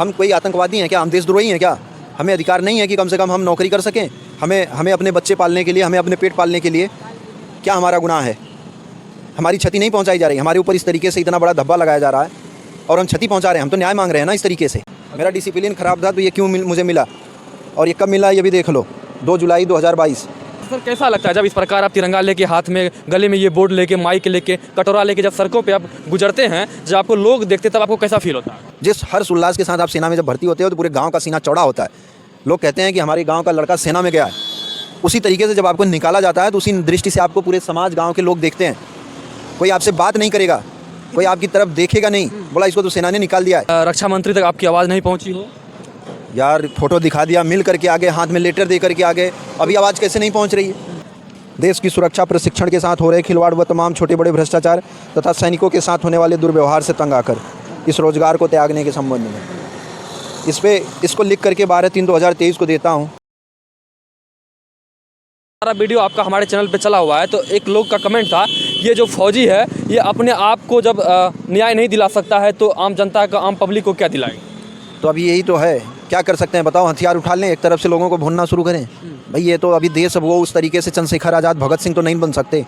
हम कोई आतंकवादी हैं क्या? हम देशद्रोही हैं क्या? हमें अधिकार नहीं है कि कम से कम हम नौकरी कर सकें? हमें अपने बच्चे पालने के लिए, हमें अपने पेट पालने के लिए क्या हमारा गुनाह है? हमारी क्षति नहीं पहुंचाई जा रही, हमारे ऊपर इस तरीके से इतना बड़ा धब्बा लगाया जा रहा है और हम क्षति पहुंचा रहे हैं। हम तो न्याय मांग रहे हैं ना इस तरीके से। मेरा डिसिप्लिन ख़राब था तो ये क्यों मुझे मिला, और ये कब मिला ये भी देख लो, 2 जुलाई 2022। सर कैसा लगता है जब इस प्रकार आप तिरंगा लेके हाथ में, गले में ये बोर्ड लेके, माइक लेके, कटोरा लेके जब सड़कों पे आप गुजरते हैं, जब आपको लोग देखते हैं तब आपको कैसा फील होता है? जिस हर्ष उल्लास के साथ आप सेना में जब भर्ती होते हो तो पूरे गांव का सीना चौड़ा होता है। लोग कहते हैं कि हमारे गांव का लड़का सेना में गया है। उसी तरीके से जब आपको निकाला जाता है तो उसी दृष्टि से आपको पूरे समाज, गाँव के लोग देखते हैं। कोई आपसे बात नहीं करेगा, कोई आपकी तरफ देखेगा नहीं, बोला इसको तो सेना ने निकाल दिया है। रक्षा मंत्री तक आपकी आवाज़ नहीं पहुँची हो? यार फोटो दिखा दिया, मिल करके आगे, हाथ में लेटर दे करके आगे, अभी आवाज़ कैसे नहीं पहुंच रही है? देश की सुरक्षा प्रशिक्षण के साथ हो रहे खिलवाड़ व तमाम छोटे बड़े भ्रष्टाचार तथा सैनिकों के साथ होने वाले दुर्व्यवहार से तंग आकर इस रोजगार को त्यागने के संबंध में इसको लिख करके 12/3/2023 को देता हूँ। सारा वीडियो आपका हमारे चैनल पे चला हुआ है, तो एक लोग का कमेंट था, ये जो फौजी है ये अपने आप को जब न्याय नहीं दिला सकता है तो आम जनता का, आम पब्लिक को क्या दिलाएंगे? तो अभी यही तो है, क्या कर सकते हैं बताओ? हथियार उठा लें, एक तरफ से लोगों को भूनना शुरू करें? भाई ये तो अभी देश, वो उस तरीके से चंद्रशेखर आज़ाद, भगत सिंह तो नहीं बन सकते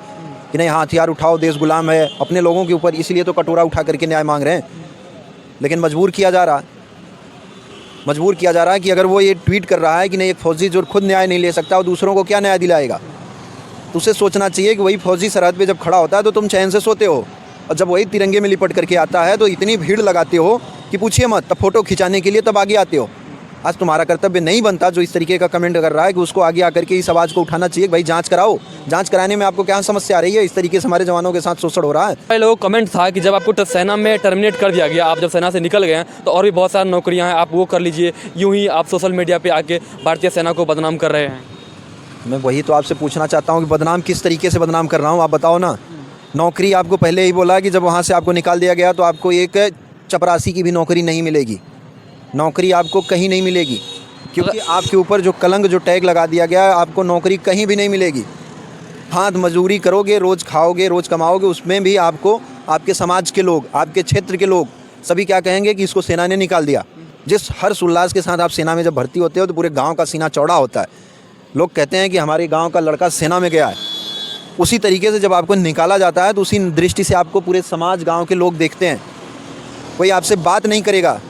कि नहीं हाँ हथियार उठाओ, देश गुलाम है अपने लोगों के ऊपर, इसलिए तो कटोरा उठा करके न्याय मांग रहे हैं। लेकिन मजबूर किया जा रहा है कि अगर वो ये ट्वीट कर रहा है कि नहीं, एक फौजी जो खुद न्याय नहीं ले सकता और दूसरों को क्या न्याय दिलाएगा? तो उसे सोचना चाहिए कि वही फौजी सरहद पे जब खड़ा होता है तो तुम चैन से सोते हो, और जब वही तिरंगे में लिपट करके आता है तो इतनी भीड़ लगाते हो कि पूछिए मत। तब फोटो खिंचाने के लिए तब आगे आते हो। आज तुम्हारा कर्तव्य नहीं बनता, जो इस तरीके का कमेंट कर रहा है, कि उसको आगे आकर के इस आवाज़ को उठाना चाहिए। भाई जांच कराओ, जांच कराने में आपको क्या समस्या आ रही है? इस तरीके से हमारे जवानों के साथ शोषण हो रहा है। कई लोगों का कमेंट था कि जब आपको सेना में टर्मिनेट कर दिया गया, आप जब सेना से निकल गए हैं तो और भी बहुत सारी नौकरियां हैं, आप वो कर लीजिए, यूं ही आप सोशल मीडिया पे आके भारतीय सेना को बदनाम कर रहे हैं। मैं वही तो आपसे पूछना चाहता हूँ कि बदनाम किस तरीके से बदनाम कर रहा हूँ, आप बताओ ना। नौकरी आपको पहले ही बोला कि जब वहाँ से आपको निकाल दिया गया तो आपको एक चपरासी की भी नौकरी नहीं मिलेगी, नौकरी आपको कहीं नहीं मिलेगी, क्योंकि आपके ऊपर जो कलंक, जो टैग लगा दिया गया है, आपको नौकरी कहीं भी नहीं मिलेगी। हाथ मजदूरी करोगे, रोज़ खाओगे, रोज़ कमाओगे, उसमें भी आपको आपके समाज के लोग, आपके क्षेत्र के लोग सभी क्या कहेंगे कि इसको सेना ने निकाल दिया। जिस हर्ष उल्लास के साथ आप सेना में जब भर्ती होते हो तो पूरे गाँव का सीना चौड़ा होता है। लोग कहते हैं कि हमारे गाँव का लड़का सेना में गया है। उसी तरीके से जब आपको निकाला जाता है तो उसी दृष्टि से आपको पूरे समाज, गाँव के लोग देखते हैं। कोई आपसे बात नहीं करेगा,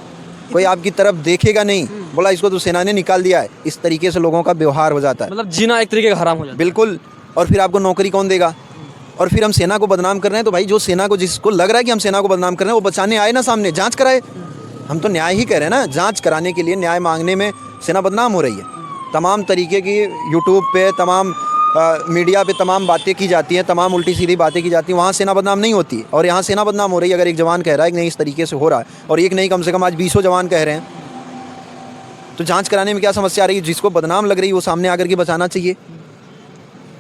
कोई आपकी तरफ देखेगा नहीं, बोला इसको तो सेना ने निकाल दिया है। इस तरीके से लोगों का व्यवहार हो जाता है, मतलब जीना एक तरीके का हराम हो जाता है। बिल्कुल। और फिर आपको नौकरी कौन देगा? और फिर हम सेना को बदनाम कर रहे हैं, तो भाई जो सेना को, जिसको लग रहा है कि हम सेना को बदनाम कर रहे हैं, वो बचाने आए ना सामने, जांच कराए। हम तो न्याय ही कह रहे हैं ना, जांच कराने के लिए, न्याय मांगने में सेना बदनाम हो रही है। तमाम तरीके की यूट्यूब पे, तमाम मीडिया पे तमाम बातें की जाती हैं, तमाम उल्टी सीधी बातें की जाती हैं, वहाँ सेना बदनाम नहीं होती, और यहाँ सेना बदनाम हो रही है। अगर एक जवान कह रहा है कि नहीं इस तरीके से हो रहा है, और एक नहीं कम से कम आज 20 जवान कह रहे हैं, तो जांच कराने में क्या समस्या आ रही है? जिसको बदनाम लग रही है वो सामने आकर के बचाना चाहिए।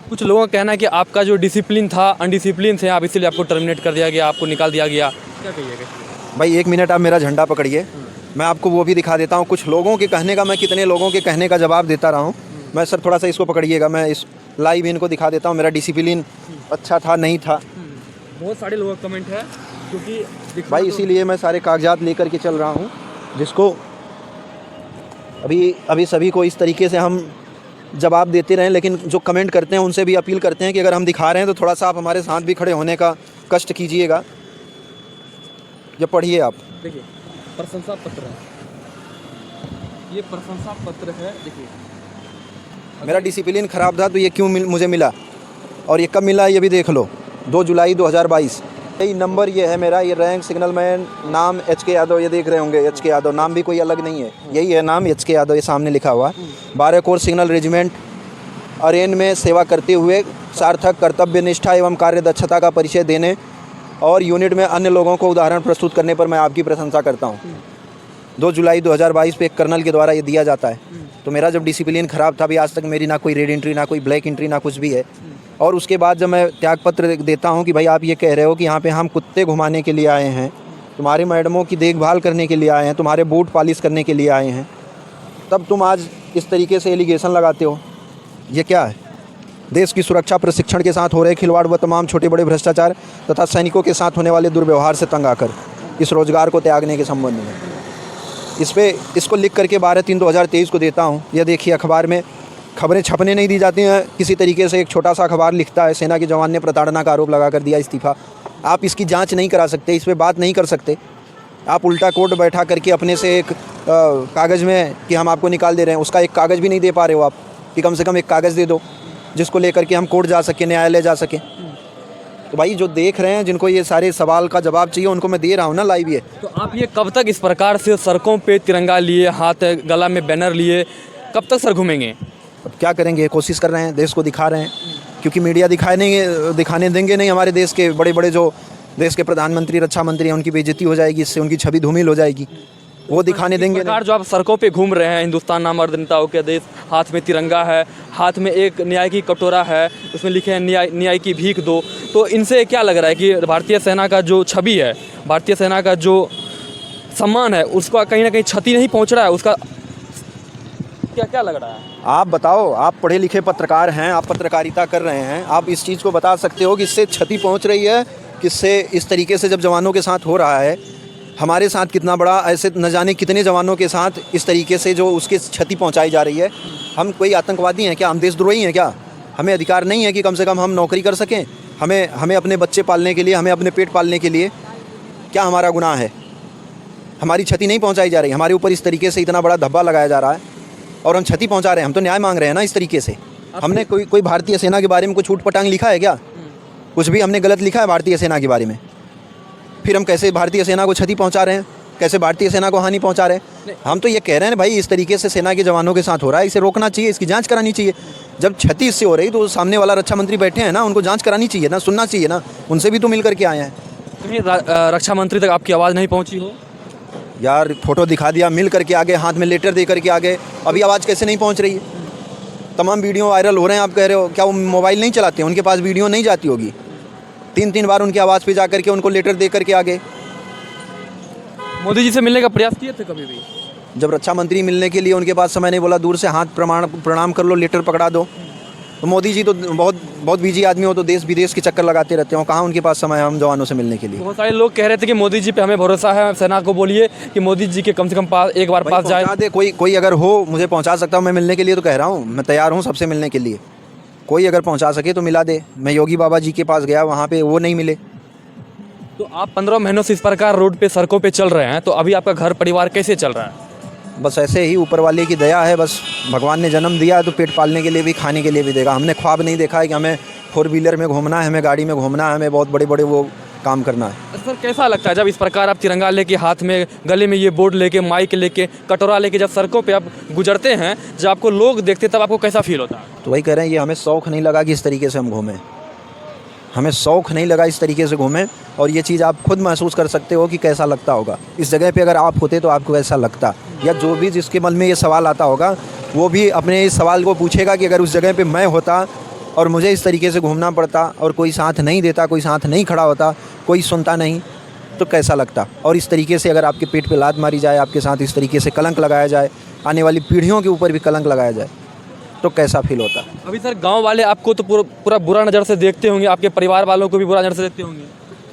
कुछ लोगों का कहना है कि आपका जो डिसिप्लिन था, अनडिसिप्लिन थे आप, इसलिए आपको टर्मिनेट कर दिया गया, आपको निकाल दिया गया। क्या कहिएगा? भाई 1 मिनट आप मेरा झंडा पकड़िए, मैं आपको वो भी दिखा देता हूँ। कुछ लोगों के कहने का, मैं कितने लोगों के कहने का जवाब देता रहा हूँ। मैं सर थोड़ा सा इसको पकड़िएगा, मैं इस लाइव इनको दिखा देता हूँ, मेरा डिसिप्लिन अच्छा था नहीं था। बहुत सारे लोगों का कमेंट है, क्योंकि भाई इसीलिए मैं सारे कागजात लेकर के चल रहा हूँ, जिसको अभी सभी को इस तरीके से हम जवाब देते रहें। लेकिन जो कमेंट करते हैं उनसे भी अपील करते हैं कि अगर हम दिखा रहे हैं तो थोड़ा सा आप हमारे साथ भी खड़े होने का कष्ट कीजिएगा। ये पढ़िए आप, देखिए प्रशंसा पत्र है, ये प्रशंसा पत्र है। देखिए मेरा डिसिप्लिन ख़राब था तो ये क्यों मुझे मिला, और ये कब मिला ये भी देख लो, 2 जुलाई 2022। यही नंबर ये है मेरा, ये रैंक सिग्नल मैन, नाम HK यादव, ये देख रहे होंगे HK यादव, नाम भी कोई अलग नहीं है, यही है नाम HK यादव, ये सामने लिखा हुआ। 12 कोर सिग्नल रेजिमेंट अरेन में सेवा करते हुए सार्थक कर्तव्य निष्ठा एवं कार्य दक्षता का परिचय देने और यूनिट में अन्य लोगों को उदाहरण प्रस्तुत करने पर मैं आपकी प्रशंसा करता हूँ। 2 जुलाई 2022 पे एक कर्नल के द्वारा ये दिया जाता है। तो मेरा जब डिसिप्लिन ख़राब था, अभी आज तक मेरी ना कोई रेड एंट्री, ना कोई ब्लैक एंट्री, ना कुछ भी है। और उसके बाद जब मैं त्यागपत्र देता हूँ कि भाई आप ये कह रहे हो कि यहाँ पे हम कुत्ते घुमाने के लिए आए हैं, तुम्हारी मैडमों की देखभाल करने के लिए आए हैं, तुम्हारे बूट पॉलिश करने के लिए आए हैं, तब तुम आज इस तरीके से एलिगेशन लगाते हो, ये क्या है? देश की सुरक्षा प्रशिक्षण के साथ हो रहे खिलवाड़ व तमाम छोटे बड़े भ्रष्टाचार तथा सैनिकों के साथ होने वाले दुर्व्यवहार से तंग आकर इस रोजगार को त्यागने के संबंध में इसको लिख करके 12/3/2023 को देता हूँ। यह देखिए अखबार में खबरें छपने नहीं दी जाती हैं किसी तरीके से। एक छोटा सा अखबार लिखता है सेना के जवान ने प्रताड़ना का आरोप लगा कर दिया इस्तीफ़ा। आप इसकी जांच नहीं करा सकते, इस पर बात नहीं कर सकते। आप उल्टा कोर्ट बैठा करके अपने से एक कागज़ में कि हम आपको निकाल दे रहे हैं, उसका एक कागज़ भी नहीं दे पा रहे हो आप कि कम से कम एक कागज़ दे दो जिसको लेकर के हम कोर्ट जा सकें, न्यायालय जा सकें। तो भाई जो देख रहे हैं, जिनको ये सारे सवाल का जवाब चाहिए, उनको मैं दे रहा हूँ ना लाइव ये। तो आप ये कब तक इस प्रकार से सड़कों पे तिरंगा लिए, हाथ गला में बैनर लिए, कब तक सर घूमेंगे? अब क्या करेंगे, कोशिश कर रहे हैं, देश को दिखा रहे हैं, क्योंकि मीडिया दिखाने देंगे नहीं। हमारे देश के बड़े बड़े जो देश के प्रधानमंत्री, रक्षा मंत्री हैं, उनकी बेइज्जती हो जाएगी, इससे उनकी छवि धूमिल हो जाएगी, वो दिखाने देंगे नहीं। सरकार जो आप सड़कों पे घूम रहे हैं, हिंदुस्तान नाम मर्द नेताओं के देश, हाथ में तिरंगा है, हाथ में एक न्याय की कटोरा है, उसमें लिखे हैं न्याय की भीख दो। तो इनसे क्या लग रहा है कि भारतीय सेना का जो छवि है, भारतीय सेना का जो सम्मान है, उसको कहीं ना कहीं क्षति नहीं पहुंच रहा है? उसका क्या लग रहा है? आप बताओ, आप पढ़े लिखे पत्रकार हैं, आप पत्रकारिता कर रहे हैं, आप इस चीज़ को बता सकते हो कि इससे क्षति पहुंच रही है, किससे इस तरीके से जब जवानों के साथ हो रहा है, हमारे साथ कितना बड़ा, ऐसे न जाने कितने जवानों के साथ इस तरीके से जो उसकी क्षति पहुंचाई जा रही है। हम कोई आतंकवादी हैं क्या? हम देशद्रोही हैं क्या? हमें अधिकार नहीं है कि कम से कम हम नौकरी कर सकें? हमें अपने बच्चे पालने के लिए, हमें अपने पेट पालने के लिए क्या हमारा गुनाह है? हमारी क्षति नहीं पहुँचाई जा रही, हमारे ऊपर इस तरीके से इतना बड़ा धब्बा लगाया जा रहा है और हम क्षति पहुँचा रहे हैं। हम तो न्याय मांग रहे हैं ना इस तरीके से। हमने कोई भारतीय सेना के बारे में कुछ ऊट-पटांग लिखा है क्या? कुछ भी हमने गलत लिखा है भारतीय सेना के बारे में? फिर हम कैसे भारतीय सेना को क्षति पहुंचा रहे हैं, कैसे भारतीय सेना को हानि पहुंचा रहे हैं? हम तो ये कह रहे हैं भाई, इस तरीके से सेना के जवानों के साथ हो रहा है, इसे रोकना चाहिए, इसकी जांच करानी चाहिए। जब क्षति इससे हो रही तो सामने वाला रक्षा मंत्री बैठे हैं ना, उनको जांच करानी चाहिए ना, सुनना चाहिए ना, उनसे भी तो मिल करके आए हैं। कहीं रक्षा मंत्री तक आपकी आवाज़ नहीं पहुँची हो? यार फ़ोटो दिखा दिया, मिल करके आगे, हाथ में लेटर दे करके आगे, अभी आवाज़ कैसे नहीं पहुँच रही है? तमाम वीडियो वायरल हो रहे हैं, आप कह रहे हो क्या वो मोबाइल नहीं चलाते? उनके पास वीडियो नहीं जाती होगी? 3 बार उनकी आवाज़ पे जा करके उनको लेटर दे करके आगे। मोदी जी से मिलने का प्रयास किए थे कभी भी? जब रक्षा मंत्री मिलने के लिए उनके पास समय नहीं, बोला दूर से हाथ प्रणाम कर लो, लेटर पकड़ा दो। तो मोदी जी तो बहुत बिजी आदमी हो, तो देश विदेश के चक्कर लगाते रहते हो, कहाँ उनके पास समय है हम जवानों से मिलने के लिए? बहुत सारे लोग कह रहे थे कि मोदी जी पे हमें भरोसा है, सेना को बोलिए कि मोदी जी के कम से कम एक बार पास जाए। दे कोई अगर हो, मुझे पहुँचा सकता हूँ, मैं मिलने के लिए तो कह रहा हूँ, मैं तैयार हूँ सबसे मिलने के लिए। कोई अगर पहुँचा सके तो मिला दे। मैं योगी बाबा जी के पास गया, वहाँ पे वो नहीं मिले। तो आप 15 महीनों से इस प्रकार रोड पे, सड़कों पे चल रहे हैं, तो अभी आपका घर परिवार कैसे चल रहा है? बस ऐसे ही, ऊपर वाले की दया है। बस भगवान ने जन्म दिया है तो पेट पालने के लिए भी, खाने के लिए भी देगा। हमने ख्वाब नहीं देखा है कि हमें 4 व्हीलर में घूमना है, हमें गाड़ी में घूमना है, हमें बहुत बड़े बड़े वो काम करना है। सर कैसा लगता है जब इस प्रकार आप तिरंगा लेके, हाथ में गले में ये बोर्ड लेके, माइक लेके, कटोरा लेके जब सड़कों पे आप गुजरते हैं, जब आपको लोग देखते तब आपको कैसा फील होता है? तो वही कह रहे हैं, ये हमें शौक़ नहीं लगा कि इस तरीके से हम घूमें, हमें शौक़ नहीं लगा इस तरीके से घूमें। और ये चीज़ आप खुद महसूस कर सकते हो कि कैसा लगता होगा इस जगह पे। अगर आप होते तो आपको कैसा लगता, या जो भी जिसके मन में ये सवाल आता होगा वो भी अपने इस सवाल को पूछेगा कि अगर उस जगह पे मैं होता और मुझे इस तरीके से घूमना पड़ता और कोई साथ नहीं देता, कोई साथ नहीं खड़ा होता, कोई सुनता नहीं, तो कैसा लगता। और इस तरीके से अगर आपके पेट पे लात मारी जाए, आपके साथ इस तरीके से कलंक लगाया जाए, आने वाली पीढ़ियों के ऊपर भी कलंक लगाया जाए, तो कैसा फील होता। अभी सर गांव वाले आपको तो पूरा बुरा नज़र से देखते होंगे, आपके परिवार वालों को भी बुरा नज़र से देखते होंगे।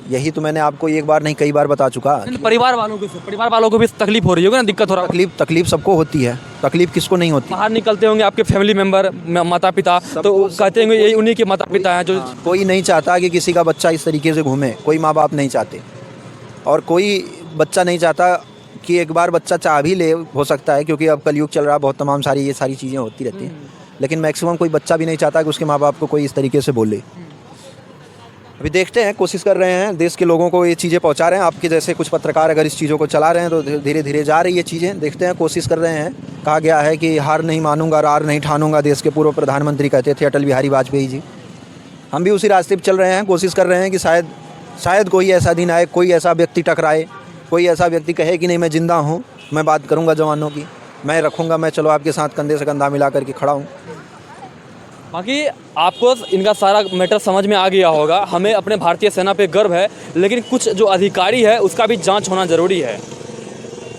यही तो मैंने आपको एक बार नहीं कई बार बता चुका। परिवार वालों को भी तकलीफ हो रही होगी ना, दिक्कत हो रहा है? तकलीफ सबको होती है, तकलीफ किसको नहीं होती? बाहर निकलते होंगे आपके फैमिली मेंबर, माता पिता, तो कहते होंगे यही उन्हीं के माता पिता हैं जो। कोई नहीं चाहता कि किसी का बच्चा इस तरीके से घूमे, कोई माँ बाप नहीं चाहते, और कोई बच्चा नहीं चाहता कि एक बार बच्चा चाह भी ले, हो सकता है क्योंकि अब कलयुग चल रहा है, बहुत तमाम सारी ये सारी चीज़ें होती रहती हैं, लेकिन मैक्सिमम कोई बच्चा भी नहीं चाहता कि उसके माँ बाप को कोई इस तरीके से बोले। अभी देखते हैं, कोशिश कर रहे हैं, देश के लोगों को ये चीज़ें पहुंचा रहे हैं। आपके जैसे कुछ पत्रकार अगर इस चीज़ों को चला रहे हैं तो धीरे धीरे जा रही है चीज़ें। देखते हैं, कोशिश कर रहे हैं। कहा गया है कि हार नहीं मानूंगा, रार नहीं ठानूंगा, देश के पूर्व प्रधानमंत्री कहते थे अटल बिहारी वाजपेयी जी। हम भी उसी रास्ते पर चल रहे हैं, कोशिश कर रहे हैं कि शायद कोई ऐसा दिन आए, कोई ऐसा व्यक्ति टकराए, कोई ऐसा व्यक्ति कहे कि नहीं मैं ज़िंदा हूँ, मैं बात करूँगा जवानों की, मैं रखूँगा, मैं चलो आपके साथ कंधे से कंधा मिला करके खड़ा हूँ। बाकी आपको इनका सारा मैटर समझ में आ गया होगा। हमें अपने भारतीय सेना पे गर्व है, लेकिन कुछ जो अधिकारी है उसका भी जांच होना ज़रूरी है।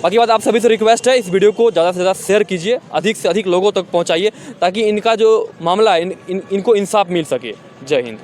बाकी बात आप सभी से रिक्वेस्ट है, इस वीडियो को ज़्यादा से ज़्यादा शेयर कीजिए, अधिक से अधिक लोगों तक पहुंचाइए, ताकि इनका जो मामला है इनको इंसाफ मिल सके। जय हिंद।